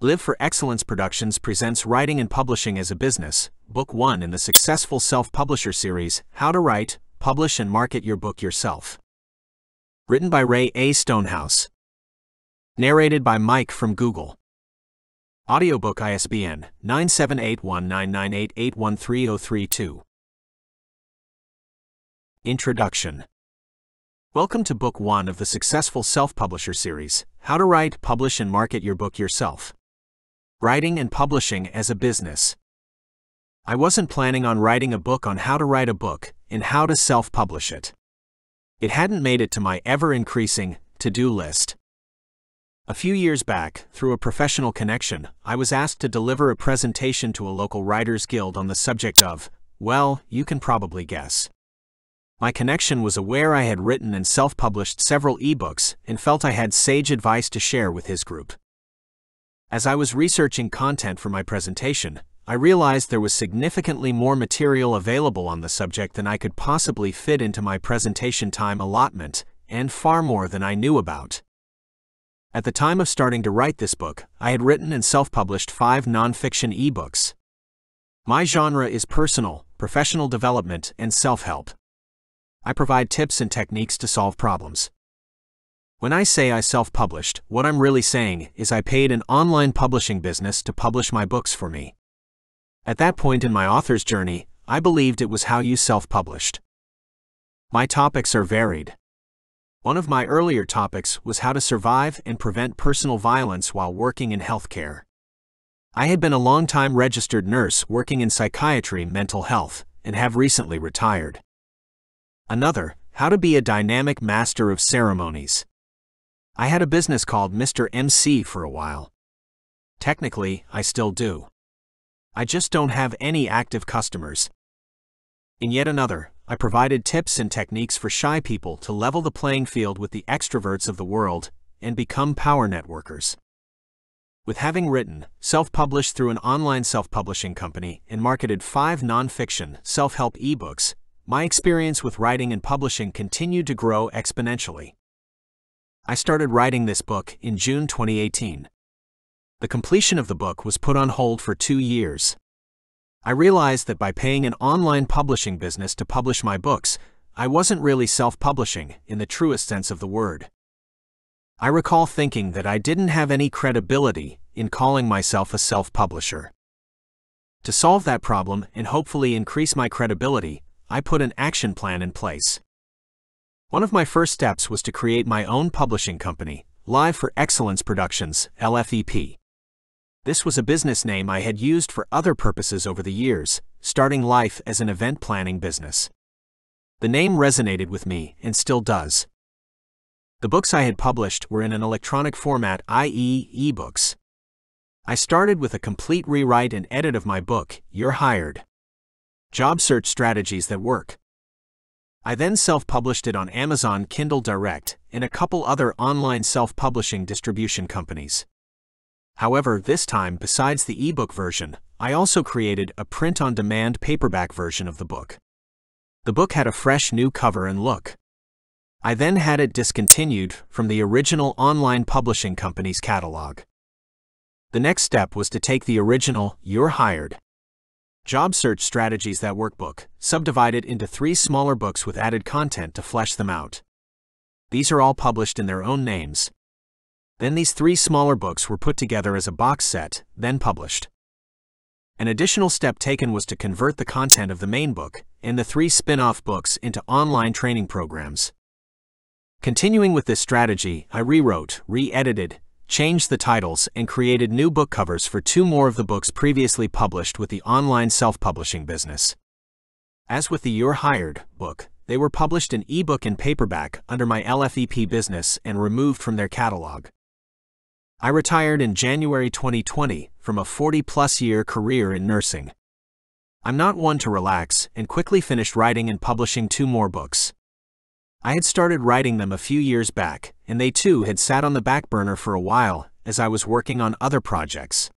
Live for Excellence Productions presents Writing and Publishing as a Business, Book 1 in the successful self-publisher series, How to Write, Publish and Market Your Book Yourself. Written by Rae A. Stonehouse. Narrated by Mike from Google. Audiobook ISBN 9781998813032. Introduction. Welcome to Book 1 of the successful self-publisher series, How to Write, Publish and Market Your Book Yourself. Writing and Publishing as a Business. I wasn't planning on writing a book on how to write a book and how to self-publish it. It hadn't made it to my ever-increasing to-do list. A few years back, through a professional connection, I was asked to deliver a presentation to a local writers' guild on the subject of, well, you can probably guess. My connection was aware I had written and self-published several ebooks and felt I had sage advice to share with his group. As I was researching content for my presentation, I realized there was significantly more material available on the subject than I could possibly fit into my presentation time allotment, and far more than I knew about. At the time of starting to write this book, I had written and self-published 5 nonfiction ebooks. My genre is personal, professional development, and self-help. I provide tips and techniques to solve problems. When I say I self-published, what I'm really saying is I paid an online publishing business to publish my books for me. At that point in my author's journey, I believed it was how you self-published. My topics are varied. One of my earlier topics was how to survive and prevent personal violence while working in healthcare. I had been a long-time registered nurse working in psychiatry mental health, and have recently retired. Another, how to be a dynamic master of ceremonies. I had a business called Mr. MC for a while. Technically, I still do. I just don't have any active customers. In yet another, I provided tips and techniques for shy people to level the playing field with the extroverts of the world and become power networkers. With having written, self-published through an online self-publishing company and marketed 5 nonfiction, self-help ebooks, my experience with writing and publishing continued to grow exponentially. I started writing this book in June 2018. The completion of the book was put on hold for 2 years. I realized that by paying an online publishing business to publish my books, I wasn't really self-publishing in the truest sense of the word. I recall thinking that I didn't have any credibility in calling myself a self-publisher. To solve that problem and hopefully increase my credibility, I put an action plan in place. One of my first steps was to create my own publishing company, Live for Excellence Productions, LFEP. This was a business name I had used for other purposes over the years, starting life as an event planning business. The name resonated with me and still does. The books I had published were in an electronic format, i.e., ebooks. I started with a complete rewrite and edit of my book, You're Hired. Job Search Strategies That Work. I then self-published it on Amazon Kindle Direct and a couple other online self-publishing distribution companies. However, this time, besides the ebook version, I also created a print-on-demand paperback version of the book. The book had a fresh new cover and look. I then had it discontinued from the original online publishing company's catalog. The next step was to take the original You're Hired. Job Search Strategies That Work book, subdivided into 3 smaller books with added content to flesh them out. These are all published in their own names. Then these 3 smaller books were put together as a box set, then published. An additional step taken was to convert the content of the main book and the 3 spin-off books into online training programs. Continuing with this strategy, I rewrote, re-edited, changed the titles, and created new book covers for 2 more of the books previously published with the online self-publishing business. As with the You're Hired book, they were published in ebook and paperback under my LFEP business and removed from their catalog. I retired in January 2020 from a 40-plus year career in nursing. I'm not one to relax and quickly finished writing and publishing 2 more books. I had started writing them a few years back, and they too had sat on the back burner for a while as I was working on other projects.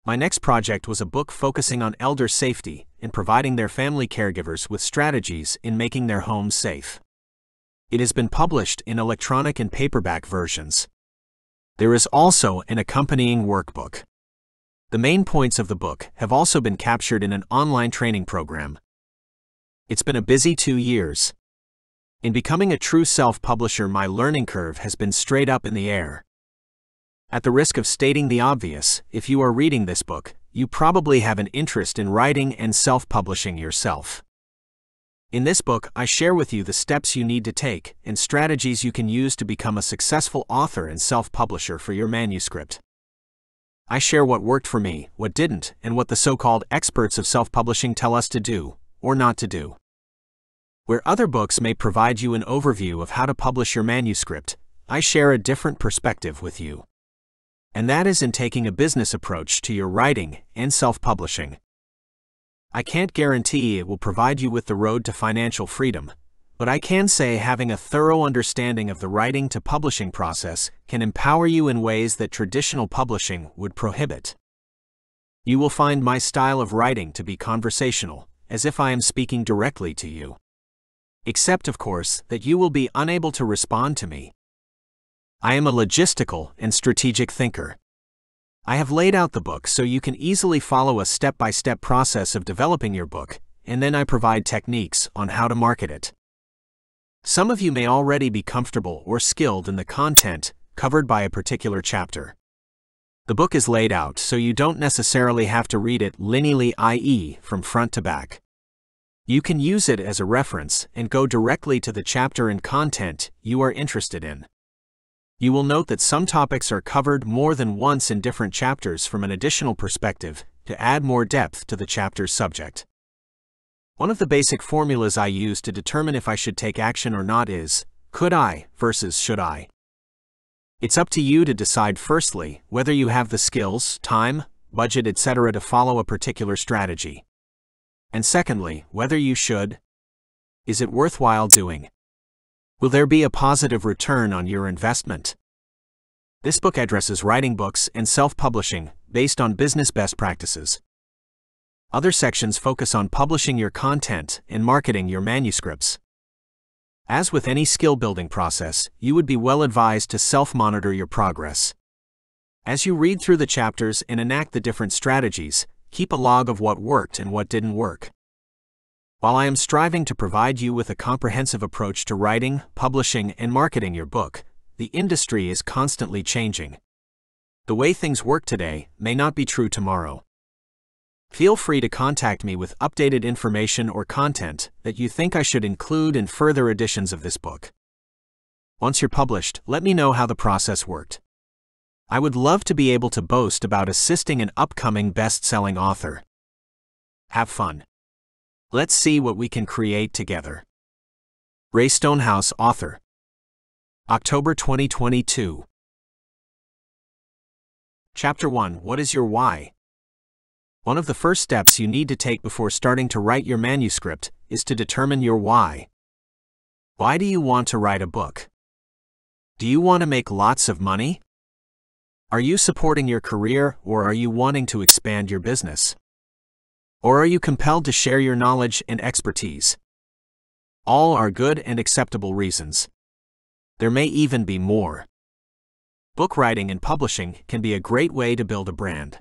My next project was a book focusing on elder safety and providing their family caregivers with strategies in making their homes safe. It has been published in electronic and paperback versions. There is also an accompanying workbook. The main points of the book have also been captured in an online training program. It's been a busy 2 years. In becoming a true self-publisher, my learning curve has been straight up in the air. At the risk of stating the obvious, if you are reading this book, you probably have an interest in writing and self-publishing yourself. In this book, I share with you the steps you need to take and strategies you can use to become a successful author and self-publisher for your manuscript. I share what worked for me, what didn't, and what the so-called experts of self-publishing tell us to do, or not to do. Where other books may provide you an overview of how to publish your manuscript, I share a different perspective with you. And that is in taking a business approach to your writing and self-publishing. I can't guarantee it will provide you with the road to financial freedom, but I can say having a thorough understanding of the writing to publishing process can empower you in ways that traditional publishing would prohibit. You will find my style of writing to be conversational, as if I am speaking directly to you. Except, of course, that you will be unable to respond to me. I am a logistical and strategic thinker. I have laid out the book so you can easily follow a step-by-step process of developing your book, and then I provide techniques on how to market it. Some of you may already be comfortable or skilled in the content covered by a particular chapter. The book is laid out so you don't necessarily have to read it linearly, i.e., from front to back. You can use it as a reference and go directly to the chapter and content you are interested in. You will note that some topics are covered more than once in different chapters from an additional perspective to add more depth to the chapter's subject. One of the basic formulas I use to determine if I should take action or not is, could I versus should I. It's up to you to decide firstly whether you have the skills, time, budget, etc. to follow a particular strategy. And secondly, whether you should. Is it worthwhile doing? Will there be a positive return on your investment? This book addresses writing books and self-publishing based on business best practices. Other sections focus on publishing your content and marketing your manuscripts. As with any skill-building process, you would be well advised to self-monitor your progress. As you read through the chapters and enact the different strategies, keep a log of what worked and what didn't work. While I am striving to provide you with a comprehensive approach to writing, publishing, and marketing your book, the industry is constantly changing. The way things work today may not be true tomorrow. Feel free to contact me with updated information or content that you think I should include in further editions of this book. Once you're published, let me know how the process worked. I would love to be able to boast about assisting an upcoming best-selling author. Have fun. Let's see what we can create together. Rae Stonehouse, author. October 2022. Chapter 1. What is your why? One of the first steps you need to take before starting to write your manuscript is to determine your why. Why do you want to write a book? Do you want to make lots of money? Are you supporting your career, or are you wanting to expand your business? Or are you compelled to share your knowledge and expertise? All are good and acceptable reasons. There may even be more. Book writing and publishing can be a great way to build a brand.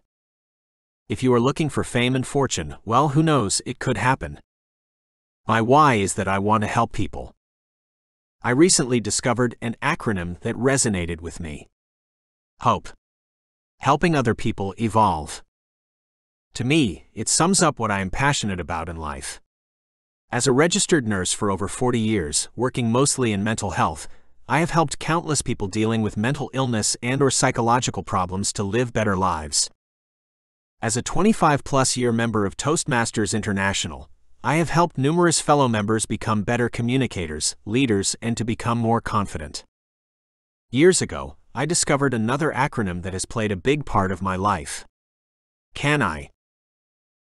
If you are looking for fame and fortune, well, who knows, it could happen. My why is that I want to help people. I recently discovered an acronym that resonated with me. HOPE. Helping other people evolve. To me, it sums up what I am passionate about in life. As a registered nurse for over 40 years, working mostly in mental health, I have helped countless people dealing with mental illness and/or psychological problems to live better lives. As a 25-plus year member of Toastmasters International, I have helped numerous fellow members become better communicators, leaders, and to become more confident. Years ago, I discovered another acronym that has played a big part of my life. Can I?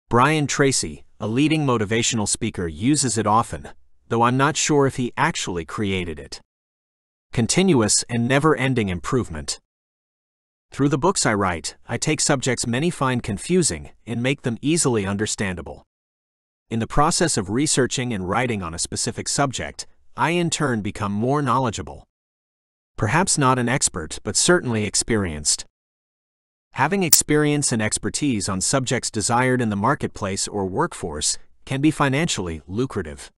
Brian Tracy, a leading motivational speaker, uses it often, though I'm not sure if he actually created it. Continuous and never-ending improvement. Through the books I write, I take subjects many find confusing and make them easily understandable. In the process of researching and writing on a specific subject, I in turn become more knowledgeable. Perhaps not an expert, but certainly experienced. Having experience and expertise on subjects desired in the marketplace or workforce can be financially lucrative.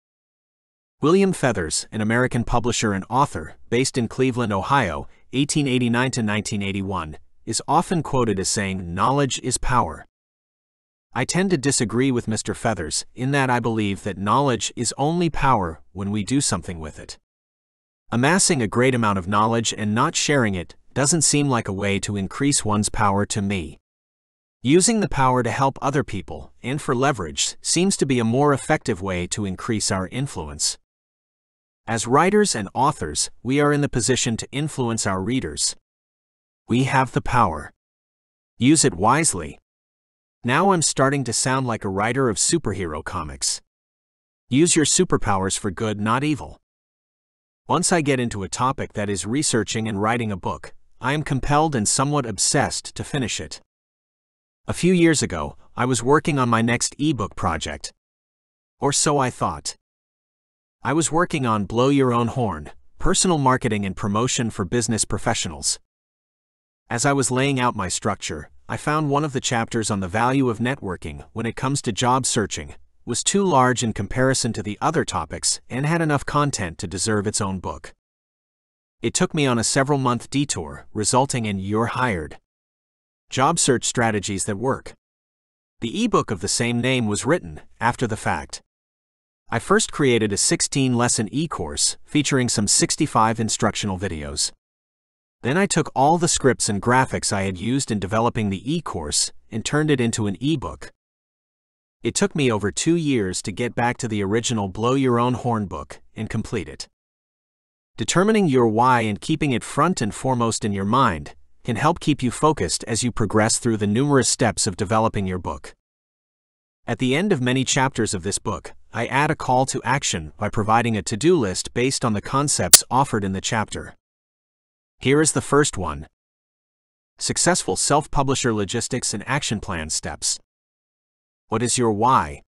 William Feathers, an American publisher and author, based in Cleveland, Ohio, 1889 to 1981, is often quoted as saying, "Knowledge is power." I tend to disagree with Mr. Feathers in that I believe that knowledge is only power when we do something with it. Amassing a great amount of knowledge and not sharing it doesn't seem like a way to increase one's power to me. Using the power to help other people and for leverage seems to be a more effective way to increase our influence. As writers and authors, we are in the position to influence our readers. We have the power. Use it wisely. Now I'm starting to sound like a writer of superhero comics. Use your superpowers for good, not evil. Once I get into a topic that is researching and writing a book, I am compelled and somewhat obsessed to finish it. A few years ago, I was working on my next ebook project. Or so I thought. I was working on Blow Your Own Horn, Personal Marketing and Promotion for Business Professionals. As I was laying out my structure, I found one of the chapters on the value of networking when it comes to job searching was too large in comparison to the other topics and had enough content to deserve its own book. It took me on a several-month detour, resulting in You're Hired. Job Search Strategies That Work. The ebook of the same name was written after the fact. I first created a 16-lesson e-course featuring some 65 instructional videos. Then I took all the scripts and graphics I had used in developing the e-course and turned it into an e-book. It took me over 2 years to get back to the original Blow Your Own Horn book and complete it. Determining your why and keeping it front and foremost in your mind can help keep you focused as you progress through the numerous steps of developing your book. At the end of many chapters of this book, I add a call to action by providing a to-do list based on the concepts offered in the chapter. Here is the first one. Successful self-publisher logistics and action plan steps. What is your why?